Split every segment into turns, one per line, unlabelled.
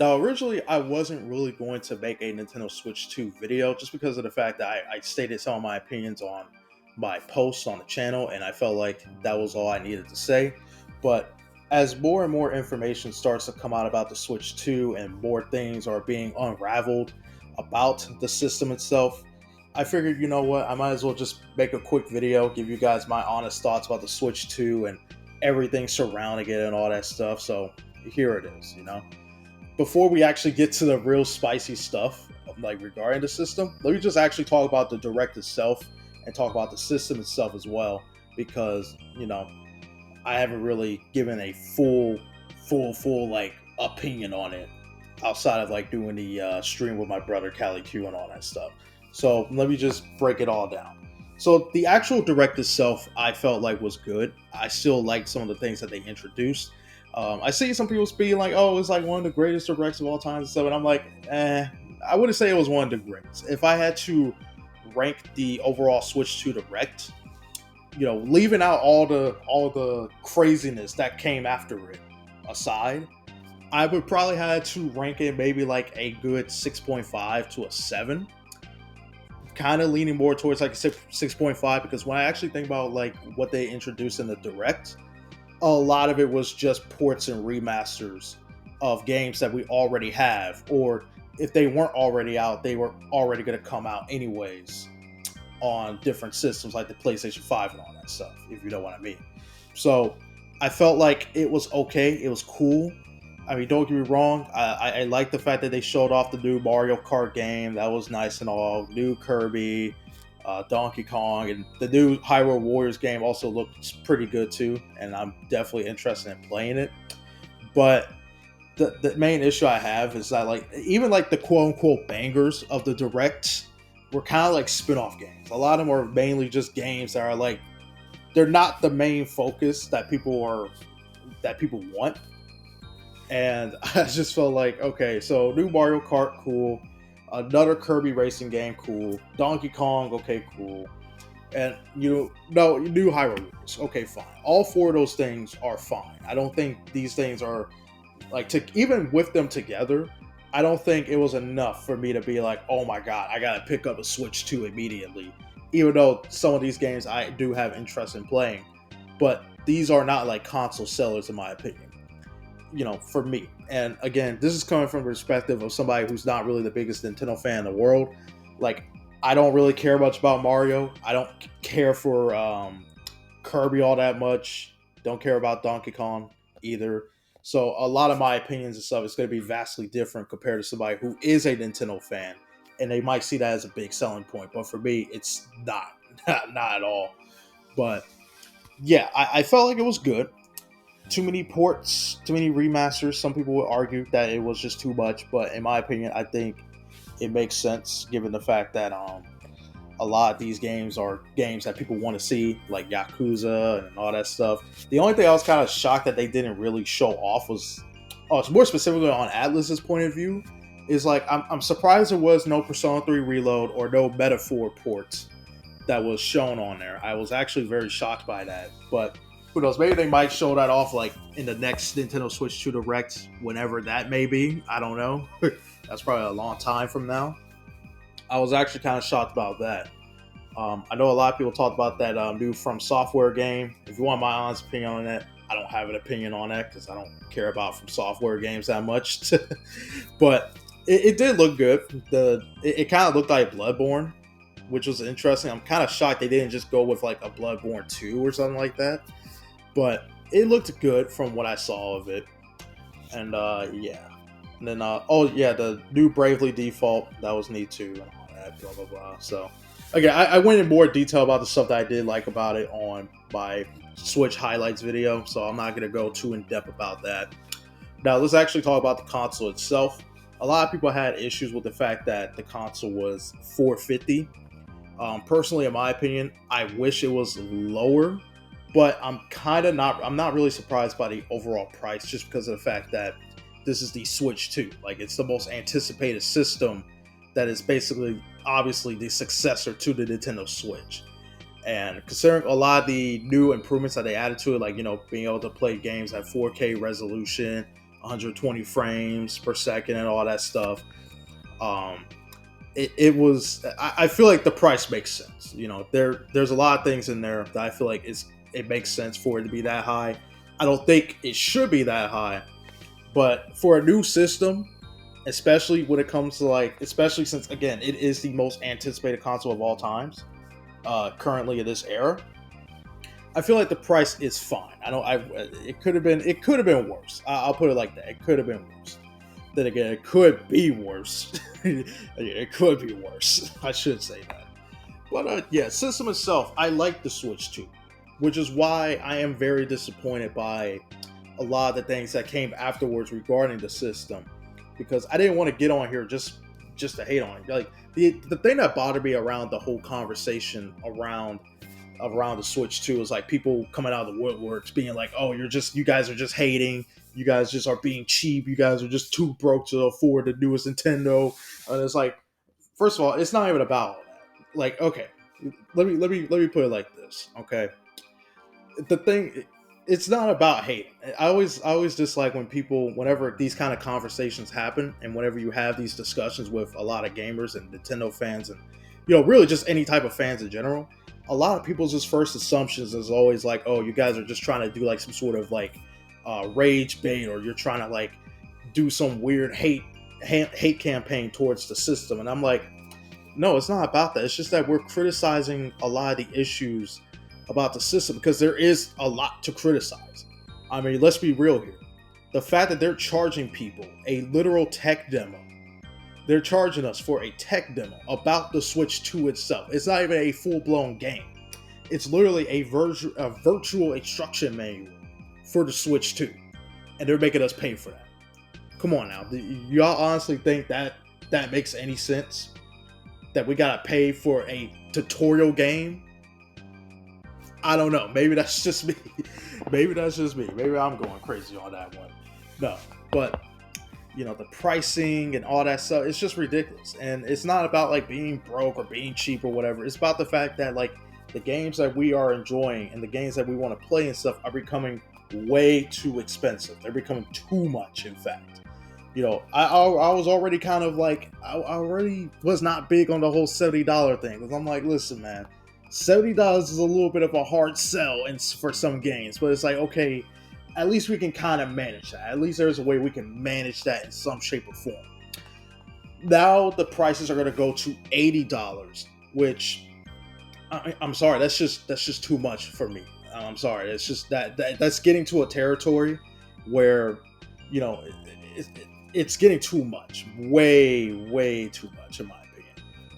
Now, originally, I wasn't really going to make a Nintendo Switch 2 video just because of the fact that I stated some of my opinions on my posts on the channel, and I felt like that was all I needed to say. But as more and more information starts to come out about the Switch 2 and more things are being unraveled about the system itself, I figured, you know what, I might as well just make a quick video, give you guys my honest thoughts about the Switch 2 and everything surrounding it and all that stuff. So here it is, before we actually get to the real spicy stuff, like regarding the system, let me just actually talk about the direct itself and talk about the system itself as well, because I haven't really given a full like opinion on it outside of like doing the stream with my brother Cali Q and all that stuff. So let me just break it all down. So the actual direct itself, I felt like was good. I still liked some of the things that they introduced. I see some people speaking like, "Oh, it's like one of the greatest directs of all time," and stuff, and I'm like, I wouldn't say it was one of the greatest. If I had to rank the overall Switch 2 direct, leaving out all the craziness that came after it aside, I would probably have to rank it maybe like a good 6.5 to a 7. Kind of leaning more towards like a 6.5, because when I actually think about like what they introduced in the direct, a lot of it was just ports and remasters of games that we already have, or if they weren't already out, they were already going to come out anyways on different systems like the PlayStation 5 and all that stuff, if you know what I mean. So I felt like it was okay. It was cool. I mean, don't get me wrong. I like the fact that they showed off the new Mario Kart game. That was nice and all. New Kirby, Donkey Kong, and the new Hyrule Warriors game also looks pretty good too. And I'm definitely interested in playing it. But the main issue I have is that like even like the quote unquote bangers of the direct were kind of like spin-off games. A lot of them are mainly just games that are like they're not the main focus that people want. And I just felt like, okay, so new Mario Kart, cool. Another Kirby racing game, cool. Donkey Kong, okay, cool. And new Hyrule Warriors, okay, fine. All four of those things are fine. I don't think these things are like to even with them together. I don't think it was enough for me to be like, oh my god, I gotta pick up a Switch 2 immediately. Even though some of these games I do have interest in playing, but these are not like console sellers in my opinion, for me. And again, this is coming from the perspective of somebody who's not really the biggest Nintendo fan in the world. Like, I don't really care much about Mario. I don't care for Kirby all that much. Don't care about Donkey Kong either. So a lot of my opinions and stuff is going to be vastly different compared to somebody who is a Nintendo fan, and they might see that as a big selling point. But for me, it's not, not at all. But yeah, I felt like it was good. Too many ports, too many remasters. Some people would argue that it was just too much, but in my opinion, I think it makes sense given the fact that a lot of these games are games that people want to see, like Yakuza and all that stuff. The only thing I was kind of shocked that they didn't really show off was, it's more specifically on Atlus's point of view, is like I'm surprised there was no Persona 3 Reload or no Metaphor ports that was shown on there. I was actually very shocked by that, but who knows? Maybe they might show that off like in the next Nintendo Switch 2 Direct, whenever that may be. I don't know. That's probably a long time from now. I was actually kind of shocked about that. I know a lot of people talked about that new From Software game. If you want my honest opinion on that, I don't have an opinion on that because I don't care about From Software games that much. But it did look good. It kind of looked like Bloodborne, which was interesting. I'm kind of shocked they didn't just go with like a Bloodborne 2 or something like that. But it looked good from what I saw of it. And yeah. And then, the new Bravely Default, that was neat too, and all that, blah, blah, blah. So, again, I went in more detail about the stuff that I did like about it on my Switch highlights video, so I'm not going to go too in depth about that. Now, let's actually talk about the console itself. A lot of people had issues with the fact that the console was $450. Personally, in my opinion, I wish it was lower, but I'm not really surprised by the overall price just because of the fact that this is the Switch 2. Like, it's the most anticipated system that is basically, obviously, the successor to the Nintendo Switch. And considering a lot of the new improvements that they added to it, like, being able to play games at 4K resolution, 120 frames per second, and all that stuff. Um, it was. I feel like the price makes sense. There's a lot of things in there that I feel like it makes sense for it to be that high. I don't think it should be that high, but for a new system, especially when it comes to especially since again it is the most anticipated console of all times, currently in this era, I feel like the price is fine. I don't. I it could have been worse. I'll put it like that. It could have been worse. Then again, it could be worse. It could be worse. I should say that. But yeah, system itself, I like the Switch 2, which is why I am very disappointed by a lot of the things that came afterwards regarding the system, because I didn't want to get on here just to hate on it. Like the thing that bothered me around the whole conversation around the Switch 2 is like people coming out of the woodworks being like, "Oh, you guys are just hating. You guys just are being cheap. You guys are just too broke to afford the newest Nintendo." And it's like, first of all, it's not even about all that. Like, okay, let me put it like this. Okay, the thing, it's not about hating. I always dislike when people, whenever these kind of conversations happen, and whenever you have these discussions with a lot of gamers and Nintendo fans, and really just any type of fans in general. A lot of people's just first assumptions is always like, oh, you guys are just trying to do like some sort of like rage bait, or you're trying to like do some weird hate campaign towards the system. And I'm like, no, it's not about that. It's just that we're criticizing a lot of the issues about the system because there is a lot to criticize. I mean, let's be real here. The fact that they're charging people a literal tech demo, they're charging us for a tech demo about the Switch 2 itself. It's not even a full-blown game. It's literally a virtual instruction manual for the Switch 2. And they're making us pay for that. Come on now. Do y'all honestly think that makes any sense? That we gotta pay for a tutorial game? I don't know. Maybe that's just me. Maybe that's just me. Maybe I'm going crazy on that one. No. But the pricing and all that stuff, it's just ridiculous. And it's not about like being broke or being cheap or whatever. It's about the fact that like the games that we are enjoying and the games that we want to play and stuff are becoming way too expensive. They're becoming too much, in fact. I was already kind of like, I already was not big on the whole $70 thing, because I'm like, listen, man, $70 is a little bit of a hard sell for some games, but it's like, okay, at least we can kind of manage that. At least there's a way we can manage that in some shape or form. Now the prices are going to go to $80, which I'm sorry, that's just too much for me. I'm sorry, it's just that's getting to a territory where it's getting too much, way too much in my opinion.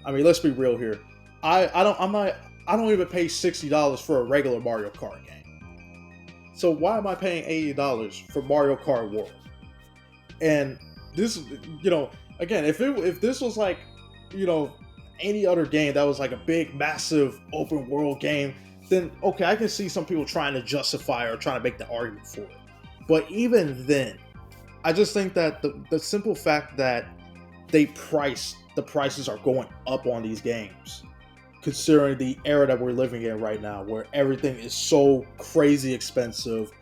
I mean, let's be real here. I don't even pay $60 for a regular Mario Kart game. So why am I paying $80 for Mario Kart World? And this, again, if this was like, any other game that was like a big, massive open world game, then okay, I can see some people trying to justify or trying to make the argument for it. But even then, I just think that the simple fact that the prices are going up on these games, considering the era that we're living in right now, where everything is so crazy expensive,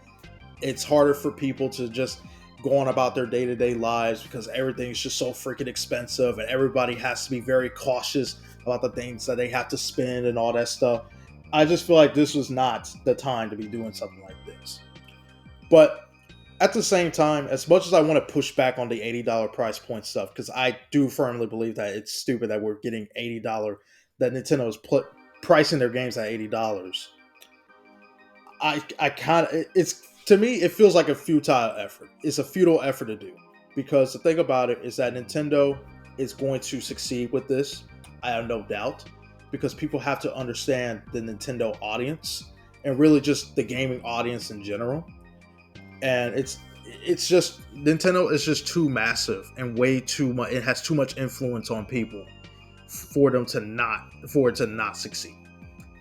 it's harder for people to just go on about their day-to-day lives because everything is just so freaking expensive, and everybody has to be very cautious about the things that they have to spend and all that stuff. I just feel like this was not the time to be doing something like this. But at the same time, as much as I want to push back on the $80 price point stuff, because I do firmly believe that it's stupid that we're getting $80, that Nintendo is pricing their games at $80. I kind of, it's, to me, it feels like a futile effort. It's a futile effort to do, because the thing about it is that Nintendo is going to succeed with this. I have no doubt, because people have to understand the Nintendo audience and really just the gaming audience in general. And it's just, Nintendo is just too massive and way too much. It has too much influence on people for it to not succeed.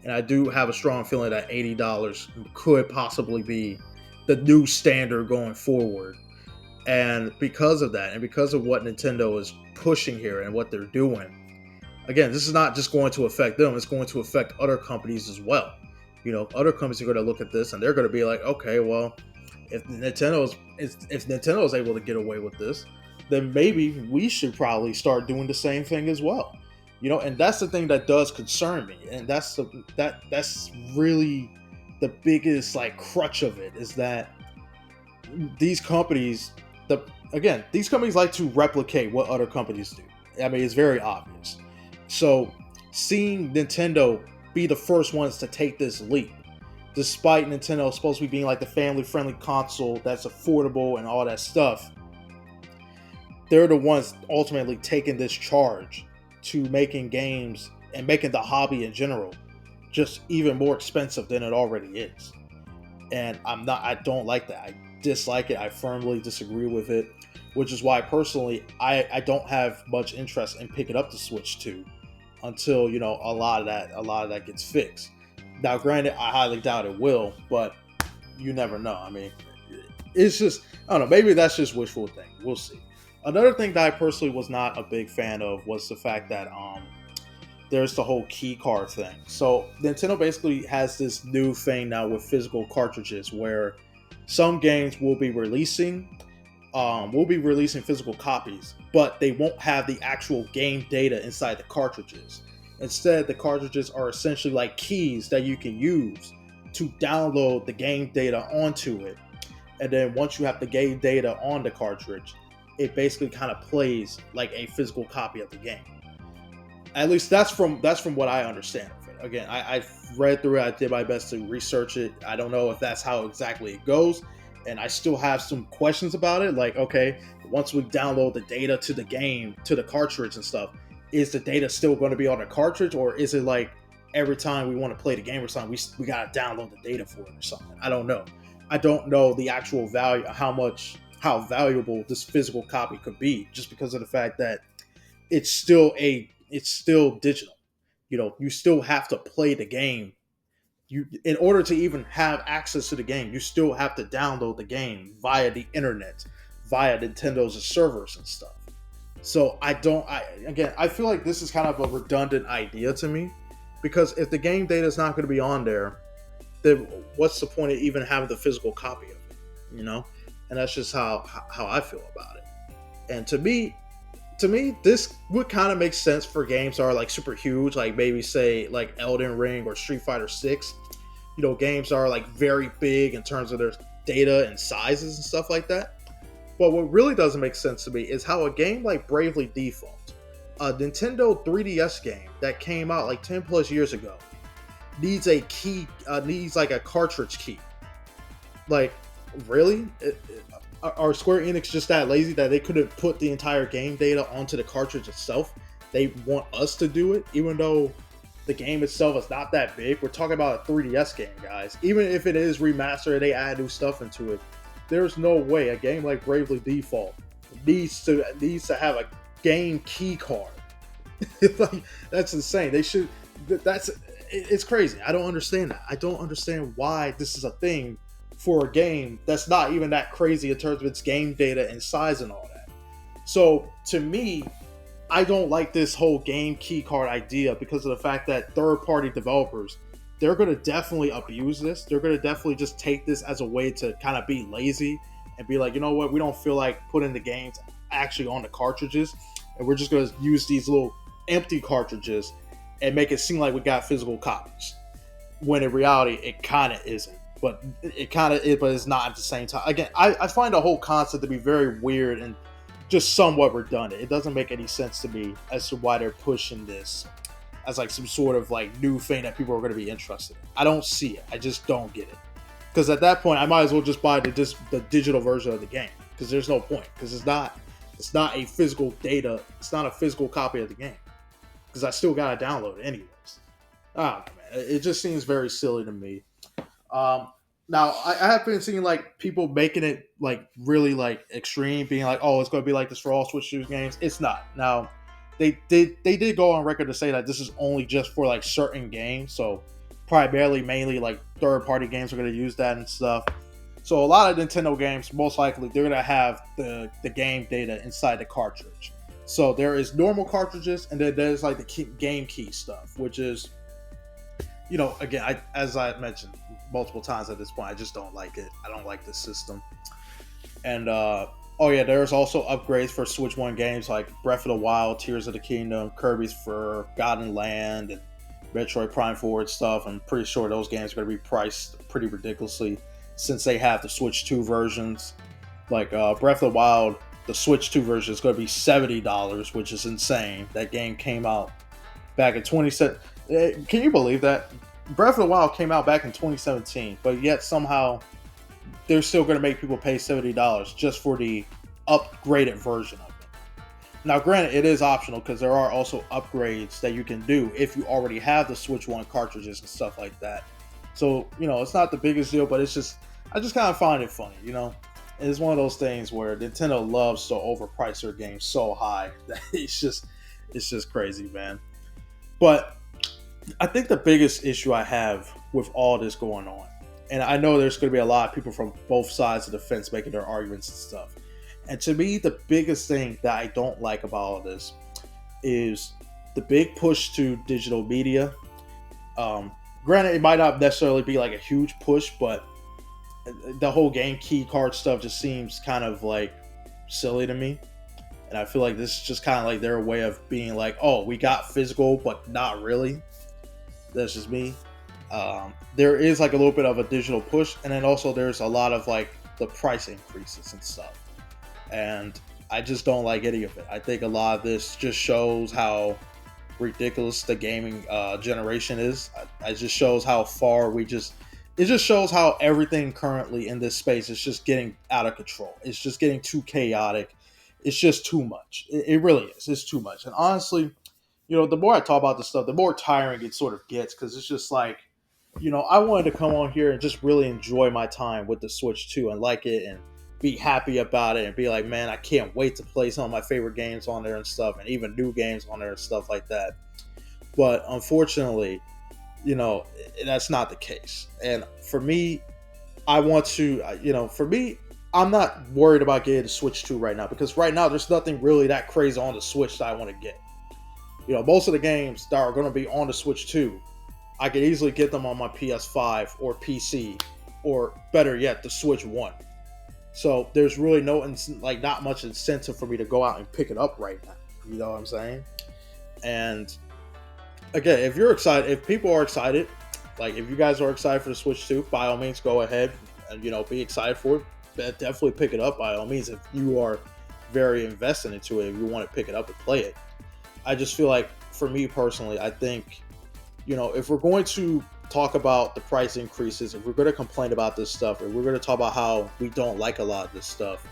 And I do have a strong feeling that $80 could possibly be the new standard going forward. And because of that, and because of what Nintendo is pushing here and what they're doing, again, this is not just going to affect them, it's going to affect other companies as well. Other companies are going to look at this and they're going to be like, okay, well, if Nintendo if Nintendo is able to get away with this, then maybe we should probably start doing the same thing as well. And that's the thing that does concern me, and that's really the biggest like crutch of it is that these companies, these companies like to replicate what other companies do. I mean, it's very obvious. So seeing Nintendo be the first ones to take this leap, despite Nintendo supposed to be being like the family-friendly console that's affordable and all that stuff, they're the ones ultimately taking this charge to making games and making the hobby in general just even more expensive than it already is. And I don't like that. I dislike it. I firmly disagree with it, which is why personally I don't have much interest in picking up the Switch 2 until a lot of that gets fixed. Now, granted, I highly doubt it will, but you never know. I mean, it's just, I don't know. Maybe that's just wishful thinking. We'll see. Another thing that I personally was not a big fan of was the fact that there's the whole key card thing. So Nintendo basically has this new thing now with physical cartridges, where some games will be releasing physical copies, but they won't have the actual game data inside the cartridges. Instead, the cartridges are essentially like keys that you can use to download the game data onto it. And then once you have the game data on the cartridge, it basically kind of plays like a physical copy of the game. At least that's from what I understand of it. Again, I've read through it. I did my best to research it. I don't know if that's how exactly it goes. And I still have some questions about it. Like, okay, once we download the data to the game, to the cartridge and stuff, is the data still going to be on the cartridge? Or is it like every time we want to play the game or something, we got to download the data for it or something? I don't know. I don't know the actual value, how valuable this physical copy could be, just because of the fact that it's still digital. You still have to play the game. In order to even have access to the game, you still have to download the game via the internet, via Nintendo's servers and stuff. So I feel like this is kind of a redundant idea to me, because if the game data is not going to be on there, then what's the point of even having the physical copy of it? And that's just how I feel about it. And to me, this would kind of make sense for games that are like super huge, like maybe say like Elden Ring or Street Fighter 6. Games are like very big in terms of their data and sizes and stuff like that. But what really doesn't make sense to me is how a game like Bravely Default, a Nintendo 3DS game that came out like 10 plus years ago, needs a key, needs like a cartridge key. Like, really? Are Square Enix just that lazy that they couldn't put the entire game data onto the cartridge itself? They want us to do it, even though the game itself is not that big. We're talking about a 3DS game, guys. Even if it is remastered, they add new stuff into it. There's no way a game like Bravely Default needs to have a game key card. Like, that's insane. It's crazy. I don't understand that. I don't understand why this is a thing for a game that's not even that crazy in terms of its game data and size and all that. So to me, I don't like this whole game key card idea, because of the fact that third-party developers, they're going to definitely abuse this. They're going to definitely just take this as a way to kind of be lazy and be like, you know what, we don't feel like putting the games actually on the cartridges, and we're just going to use these little empty cartridges and make it seem like we got physical copies, when in reality it kind of isn't. But it kind of is, but it's not at the same time. Again, I find the whole concept to be very weird and just somewhat redundant. It doesn't make any sense to me as to why they're pushing this as like some sort of like new thing that people are going to be interested in. I don't see it. I just don't get it. Because at that point, I might as well just buy the digital version of the game, because there's no point. Because it's not a physical data. It's not a physical copy of the game, because I still got to download it anyways. I don't know, man. It just seems very silly to me. Now I have been seeing like people making it like really like extreme, being like, oh, it's going to be like this for all Switch 2 games. It's not. Now they did go on record to say that this is only just for like certain games, so primarily mainly like third party games are going to use that and stuff. So a lot of Nintendo games, most likely they're going to have the game data inside the cartridge. So there is normal cartridges, and then there's like the game key stuff, which is, again, as I mentioned multiple times at this point, I just don't like it. I don't like this system. And oh yeah, there's also upgrades for Switch One games like Breath of the Wild, Tears of the Kingdom, Kirby's Forgotten Land, and Metroid Prime 4 and stuff. I'm pretty sure those games are going to be priced pretty ridiculously since they have the Switch 2 versions. Like Breath of the Wild, the Switch 2 version is going to be $70, which is insane. That game came out back in 2017. Can you believe that? Breath of the Wild came out back in 2017, but yet somehow they're still going to make people pay $70 just for the upgraded version of it. Now, granted, it is optional because there are also upgrades that you can do if you already have the Switch One cartridges and stuff like that. So, it's not the biggest deal, but I just kind of find it funny. It's one of those things where Nintendo loves to overprice their games so high that it's just crazy, man. But I think the biggest issue I have with all this going on, and I know there's going to be a lot of people from both sides of the fence making their arguments and stuff. And to me, the biggest thing that I don't like about all this is the big push to digital media. Granted, it might not necessarily be like a huge push, but the whole game key card stuff just seems kind of like silly to me. And I feel like this is just kind of like their way of being like, oh, we got physical, but not really. That's just me. There is like a little bit of a digital push, and then also there's a lot of like the price increases and stuff. And I just don't like any of it. I think a lot of this just shows how ridiculous the gaming generation is. It just shows how far it just shows how everything currently in this space is just getting out of control. It's just getting too chaotic. It's just too much. It really is. It's too much. And honestly, the more I talk about this stuff, the more tiring it sort of gets because it's just like, I wanted to come on here and just really enjoy my time with the Switch 2 and like it and be happy about it and be like, man, I can't wait to play some of my favorite games on there and stuff, and even new games on there and stuff like that. But unfortunately, that's not the case. And for me, I want to, I'm not worried about getting the Switch 2 right now because right now there's nothing really that crazy on the Switch that I want to get. Most of the games that are going to be on the Switch 2, I could easily get them on my PS5 or PC, or better yet, the Switch 1. So there's really not much incentive for me to go out and pick it up right now. You know what I'm saying? And again, if you're excited, if people are excited, like if you guys are excited for the Switch 2, by all means go ahead and be excited for it. But definitely pick it up by all means if you are very invested into it, if you want to pick it up and play it. I just feel like for me personally, I think if we're going to talk about the price increases, if we're going to complain about this stuff, if we're going to talk about how we don't like a lot of this stuff,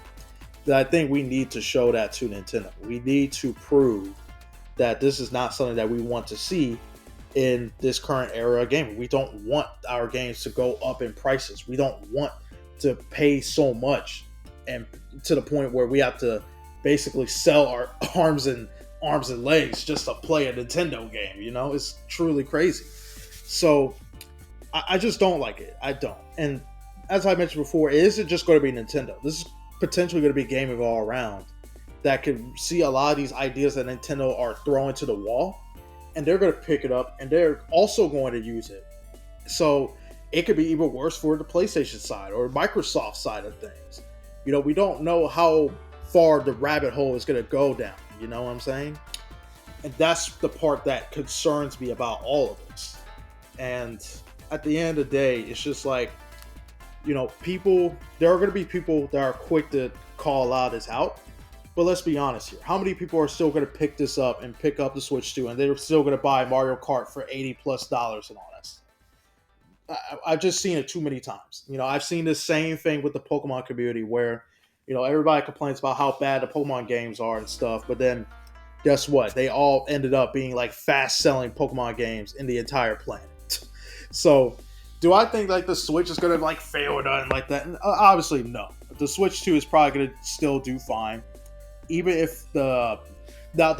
then I think we need to show that to Nintendo. We need to prove that this is not something that we want to see in this current era of gaming. We don't want our games to go up in prices. We don't want to pay so much and to the point where we have to basically sell our arms and legs just to play a Nintendo game. It's truly crazy. So I just don't like it. I don't. And as I mentioned before, it isn't just going to be Nintendo. This is potentially going to be gaming all around that could see a lot of these ideas that Nintendo are throwing to the wall, and they're going to pick it up and they're also going to use it. So it could be even worse for the PlayStation side or Microsoft side of things. We don't know how far the rabbit hole is going to go down. You know what I'm saying? And that's the part that concerns me about all of this. And at the end of the day, it's just like, there are going to be people that are quick to call a lot of this out. But let's be honest here. How many people are still going to pick this up and pick up the Switch 2 and they're still going to buy Mario Kart for $80+ and all that stuff? I've just seen it too many times. I've seen the same thing with the Pokemon community where, everybody complains about how bad the Pokemon games are and stuff. But then guess what? They all ended up being like fast selling Pokemon games in the entire planet. So do I think like the Switch is going to like fail or nothing like that? Obviously, no. The Switch 2 is probably going to still do fine. Even if the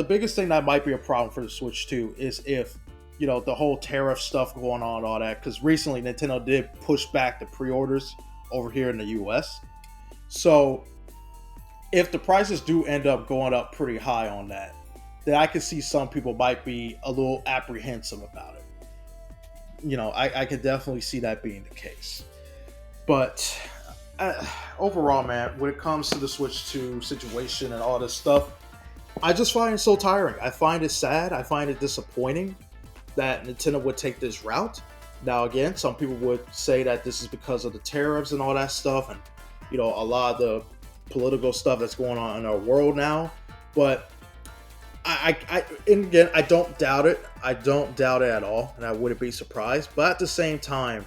biggest thing that might be a problem for the Switch 2 is if, the whole tariff stuff going on and all that. Because recently Nintendo did push back the pre-orders over here in the US. So if the prices do end up going up pretty high on that, then I can see some people might be a little apprehensive about it. I could definitely see that being the case. But uh, overall, man, when it comes to the Switch 2 situation and all this stuff, I just find it so tiring. I find it sad. I find it disappointing that Nintendo would take this route. Now, again, some people would say that this is because of the tariffs and all that stuff, and a lot of the political stuff that's going on in our world now. But and again, I don't doubt it. I don't doubt it at all, and I wouldn't be surprised. But at the same time,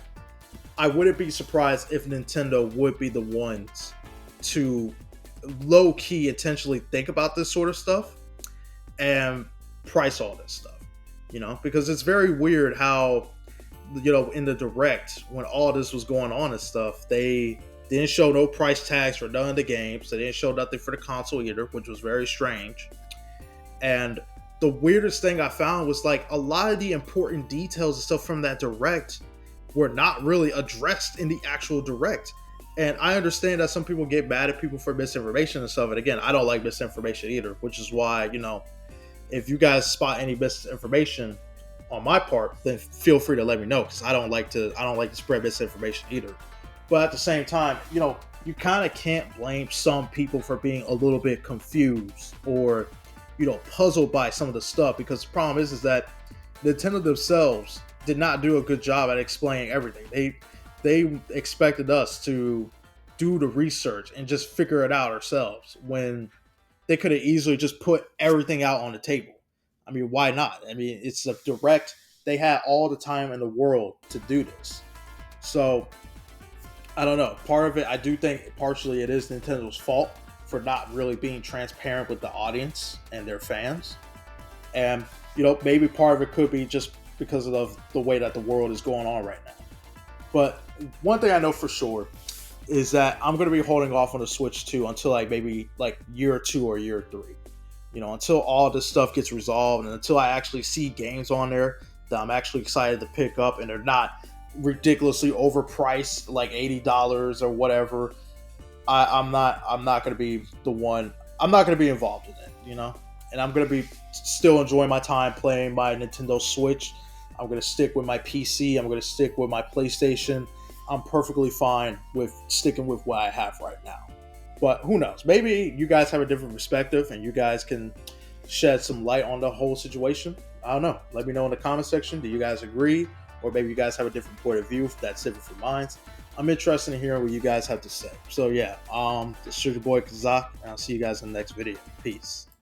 I wouldn't be surprised if Nintendo would be the ones to low key intentionally think about this sort of stuff and price all this stuff. Because it's very weird how in the direct when all this was going on and stuff, they didn't show no price tags for none of the games. They didn't show nothing for the console either, which was very strange. And the weirdest thing I found was like a lot of the important details and stuff from that direct were not really addressed in the actual direct. And I understand that some people get mad at people for misinformation and stuff. And again, I don't like misinformation either, which is why, if you guys spot any misinformation on my part, then feel free to let me know, because I don't like to spread misinformation either. But at the same time, you kind of can't blame some people for being a little bit confused or puzzled by some of the stuff, because the problem is that Nintendo themselves did not do a good job at explaining everything. They expected us to do the research and just figure it out ourselves, when they could have easily just put everything out on the table. I mean, why not? I mean, it's a direct. They had all the time in the world to do this. So I don't know. Part of it, I do think partially it is Nintendo's fault for not really being transparent with the audience and their fans. And, maybe part of it could be just because of the way that the world is going on right now. But one thing I know for sure is that I'm going to be holding off on the Switch 2 until maybe year 2 or year 3. Until all this stuff gets resolved and until I actually see games on there that I'm actually excited to pick up and they're not ridiculously overpriced, like $80 or whatever. I'm not going to be the one. I'm not going to be involved in it, and I'm going to be still enjoying my time playing my Nintendo Switch. I'm going to stick with my PC. I'm going to stick with my PlayStation. I'm perfectly fine with sticking with what I have right now. But who knows? Maybe you guys have a different perspective and you guys can shed some light on the whole situation. I don't know. Let me know in the comment section. Do you guys agree? Or maybe you guys have a different point of view that's different from mine. I'm interested in hearing what you guys have to say. So yeah, this is your boy Kazak, and I'll see you guys in the next video. Peace.